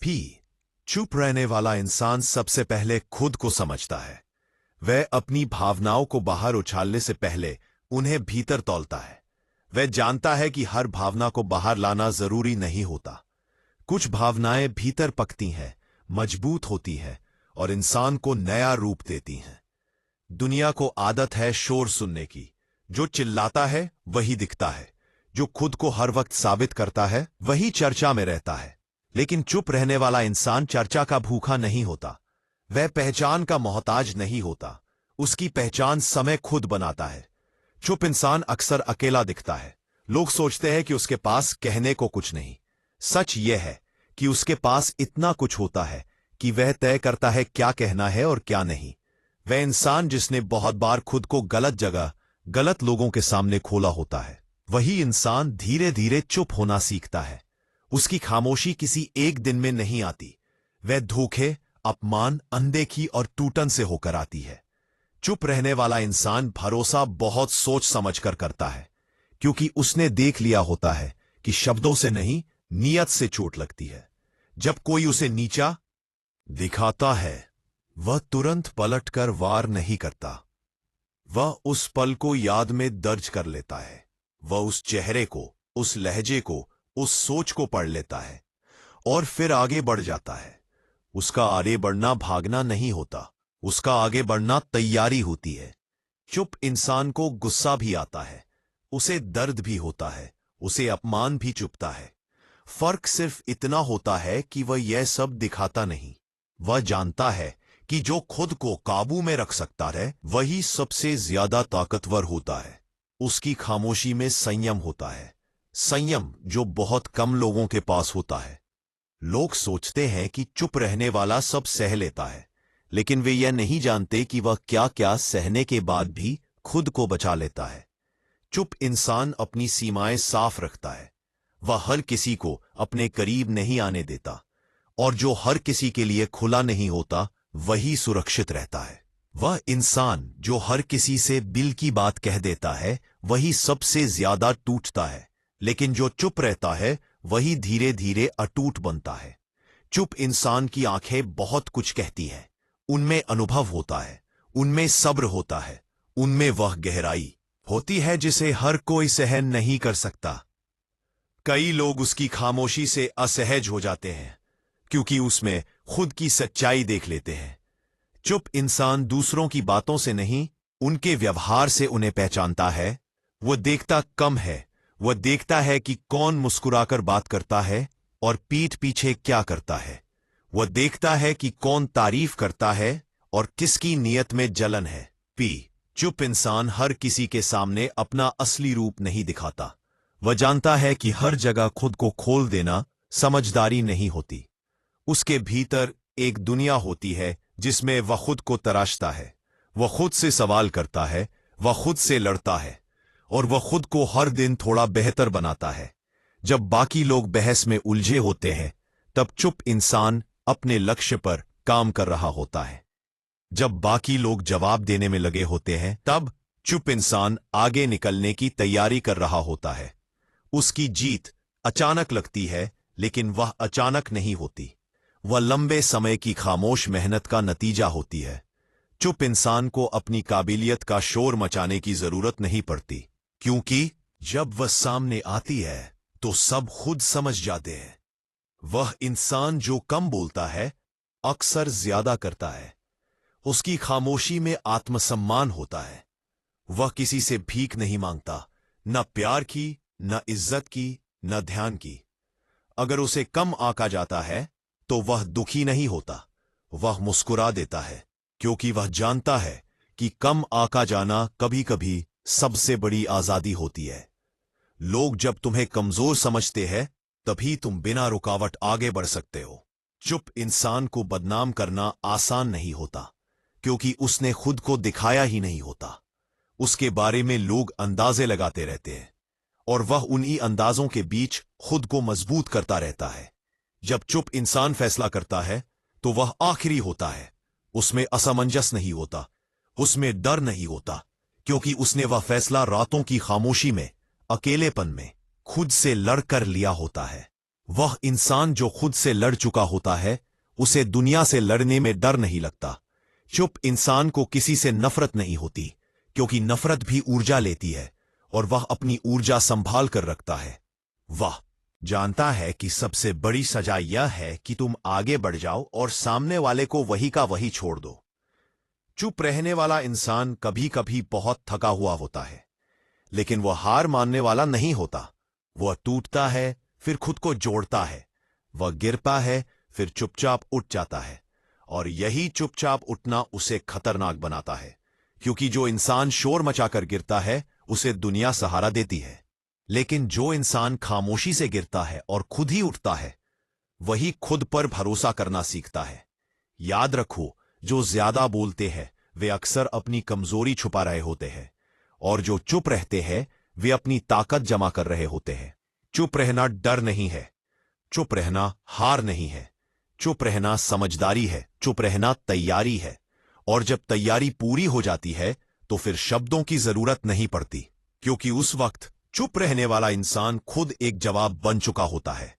भी चुप रहने वाला इंसान सबसे पहले खुद को समझता है। वह अपनी भावनाओं को बाहर उछालने से पहले उन्हें भीतर तौलता है। वह जानता है कि हर भावना को बाहर लाना जरूरी नहीं होता। कुछ भावनाएं भीतर पकती हैं, मजबूत होती हैं और इंसान को नया रूप देती हैं। दुनिया को आदत है शोर सुनने की। जो चिल्लाता है वही दिखता है। जो खुद को हर वक्त साबित करता है वही चर्चा में रहता है। लेकिन चुप रहने वाला इंसान चर्चा का भूखा नहीं होता। वह पहचान का मोहताज नहीं होता। उसकी पहचान समय खुद बनाता है। चुप इंसान अक्सर अकेला दिखता है। लोग सोचते हैं कि उसके पास कहने को कुछ नहीं। सच यह है कि उसके पास इतना कुछ होता है कि वह तय करता है क्या कहना है और क्या नहीं। वह इंसान जिसने बहुत बार खुद को गलत जगह, गलत लोगों के सामने खोला होता है, वही इंसान धीरे धीरे चुप होना सीखता है। उसकी खामोशी किसी एक दिन में नहीं आती। वह धोखे, अपमान, अनदेखी और टूटन से होकर आती है। चुप रहने वाला इंसान भरोसा बहुत सोच समझकर करता है, क्योंकि उसने देख लिया होता है कि शब्दों से नहीं, नीयत से चोट लगती है। जब कोई उसे नीचा दिखाता है, वह तुरंत पलटकर वार नहीं करता। वह उस पल को याद में दर्ज कर लेता है। वह उस चेहरे को, उस लहजे को, उस सोच को पढ़ लेता है और फिर आगे बढ़ जाता है। उसका आगे बढ़ना भागना नहीं होता, उसका आगे बढ़ना तैयारी होती है। चुप इंसान को गुस्सा भी आता है, उसे दर्द भी होता है, उसे अपमान भी चुभता है। फर्क सिर्फ इतना होता है कि वह यह सब दिखाता नहीं। वह जानता है कि जो खुद को काबू में रख सकता है वही सबसे ज्यादा ताकतवर होता है। उसकी खामोशी में संयम होता है, संयम जो बहुत कम लोगों के पास होता है। लोग सोचते हैं कि चुप रहने वाला सब सह लेता है, लेकिन वे यह नहीं जानते कि वह क्या क्या सहने के बाद भी खुद को बचा लेता है। चुप इंसान अपनी सीमाएं साफ रखता है। वह हर किसी को अपने करीब नहीं आने देता, और जो हर किसी के लिए खुला नहीं होता वही सुरक्षित रहता है। वह इंसान जो हर किसी से दिल की बात कह देता है वही सबसे ज्यादा टूटता है, लेकिन जो चुप रहता है वही धीरे धीरे अटूट बनता है। चुप इंसान की आंखें बहुत कुछ कहती हैं। उनमें अनुभव होता है, उनमें सब्र होता है, उनमें वह गहराई होती है जिसे हर कोई सहन नहीं कर सकता। कई लोग उसकी खामोशी से असहज हो जाते हैं, क्योंकि उसमें खुद की सच्चाई देख लेते हैं। चुप इंसान दूसरों की बातों से नहीं, उनके व्यवहार से उन्हें पहचानता है। वह देखता कम है, वह देखता है कि कौन मुस्कुराकर बात करता है और पीठ पीछे क्या करता है। वह देखता है कि कौन तारीफ करता है और किसकी नीयत में जलन है। चुप इंसान हर किसी के सामने अपना असली रूप नहीं दिखाता। वह जानता है कि हर जगह खुद को खोल देना समझदारी नहीं होती। उसके भीतर एक दुनिया होती है जिसमें वह खुद को तराशता है, वह खुद से सवाल करता है, वह खुद से लड़ता है और वह खुद को हर दिन थोड़ा बेहतर बनाता है। जब बाकी लोग बहस में उलझे होते हैं, तब चुप इंसान अपने लक्ष्य पर काम कर रहा होता है। जब बाकी लोग जवाब देने में लगे होते हैं, तब चुप इंसान आगे निकलने की तैयारी कर रहा होता है। उसकी जीत अचानक लगती है, लेकिन वह अचानक नहीं होती। वह लंबे समय की खामोश मेहनत का नतीजा होती है। चुप इंसान को अपनी काबिलियत का शोर मचाने की जरूरत नहीं पड़ती, क्योंकि जब वह सामने आती है तो सब खुद समझ जाते हैं। वह इंसान जो कम बोलता है अक्सर ज्यादा करता है। उसकी खामोशी में आत्मसम्मान होता है। वह किसी से भीख नहीं मांगता, न प्यार की, न इज्जत की, न ध्यान की। अगर उसे कम आंका जाता है तो वह दुखी नहीं होता, वह मुस्कुरा देता है, क्योंकि वह जानता है कि कम आंका जाना कभी कभी सबसे बड़ी आजादी होती है। लोग जब तुम्हें कमजोर समझते हैं तभी तुम बिना रुकावट आगे बढ़ सकते हो। चुप इंसान को बदनाम करना आसान नहीं होता, क्योंकि उसने खुद को दिखाया ही नहीं होता। उसके बारे में लोग अंदाजे लगाते रहते हैं और वह उन्हीं अंदाजों के बीच खुद को मजबूत करता रहता है। जब चुप इंसान फैसला करता है तो वह आखिरी होता है। उसमें असमंजस नहीं होता, उसमें डर नहीं होता, क्योंकि उसने वह फैसला रातों की खामोशी में, अकेलेपन में खुद से लड़कर लिया होता है। वह इंसान जो खुद से लड़ चुका होता है, उसे दुनिया से लड़ने में डर नहीं लगता। चुप इंसान को किसी से नफरत नहीं होती, क्योंकि नफरत भी ऊर्जा लेती है और वह अपनी ऊर्जा संभाल कर रखता है। वह जानता है कि सबसे बड़ी सजा यह है कि तुम आगे बढ़ जाओ और सामने वाले को वही का वही छोड़ दो। चुप रहने वाला इंसान कभी कभी बहुत थका हुआ होता है, लेकिन वह हार मानने वाला नहीं होता। वह टूटता है, फिर खुद को जोड़ता है। वह गिरता है, फिर चुपचाप उठ जाता है। और यही चुपचाप उठना उसे खतरनाक बनाता है, क्योंकि जो इंसान शोर मचाकर गिरता है उसे दुनिया सहारा देती है, लेकिन जो इंसान खामोशी से गिरता है और खुद ही उठता है, वही खुद पर भरोसा करना सीखता है। याद रखो, जो ज्यादा बोलते हैं वे अक्सर अपनी कमजोरी छुपा रहे होते हैं, और जो चुप रहते हैं वे अपनी ताकत जमा कर रहे होते हैं। चुप रहना डर नहीं है, चुप रहना हार नहीं है, चुप रहना समझदारी है, चुप रहना तैयारी है। और जब तैयारी पूरी हो जाती है तो फिर शब्दों की जरूरत नहीं पड़ती, क्योंकि उस वक्त चुप रहने वाला इंसान खुद एक जवाब बन चुका होता है।